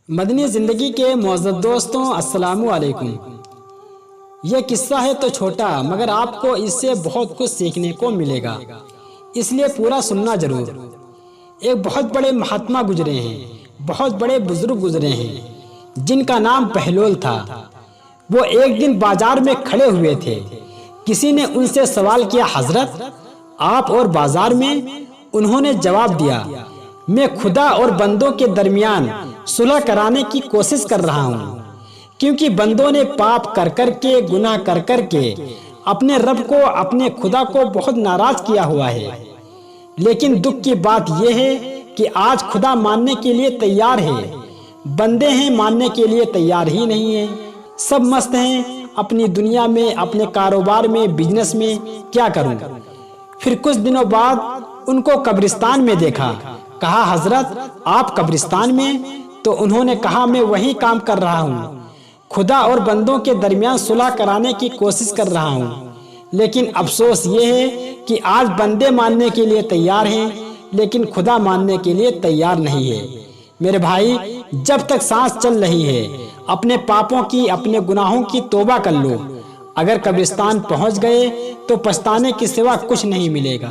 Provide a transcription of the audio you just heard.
مدنی زندگی کے معزز دوستوں، السلام علیکم۔ یہ قصہ ہے تو چھوٹا مگر آپ کو اس سے بہت کچھ سیکھنے کو ملے گا، اس لیے پورا سننا ضرور۔ ایک بہت بڑے مہاتما گزرے ہیں، بہت بڑے بزرگ گزرے ہیں جن کا نام بہلول تھا۔ وہ ایک دن بازار میں کھڑے ہوئے تھے، کسی نے ان سے سوال کیا، حضرت آپ اور بازار میں؟ انہوں نے جواب دیا، میں خدا اور بندوں کے درمیان صلح کرانے کی کوشش کر رہا ہوں، کیونکہ بندوں نے پاپ کر کر کے، گناہ کر کر کے اپنے رب کو، اپنے خدا کو بہت ناراض کیا ہوا ہے۔ لیکن دکھ کی بات یہ ہے کہ آج خدا ماننے کے لیے تیار ہے، بندے ہیں ماننے کے لیے تیار ہی نہیں ہیں۔ سب مست ہیں اپنی دنیا میں، اپنے کاروبار میں، بزنس میں۔ کیا کروں؟ پھر کچھ دنوں بعد ان کو قبرستان میں دیکھا۔ کہا، حضرت آپ قبرستان میں؟ تو انہوں نے کہا، میں وہی کام کر رہا ہوں، خدا اور بندوں کے درمیان صلح کرانے کی کوشش کر رہا ہوں۔ لیکن افسوس یہ ہے کہ آج بندے ماننے کے لیے تیار ہیں لیکن خدا ماننے کے لیے تیار نہیں ہے۔ میرے بھائی، جب تک سانس چل رہی ہے اپنے پاپوں کی، اپنے گناہوں کی توبہ کر لو۔ اگر قبرستان پہنچ گئے تو پچھتانے کے سوا کچھ نہیں ملے گا۔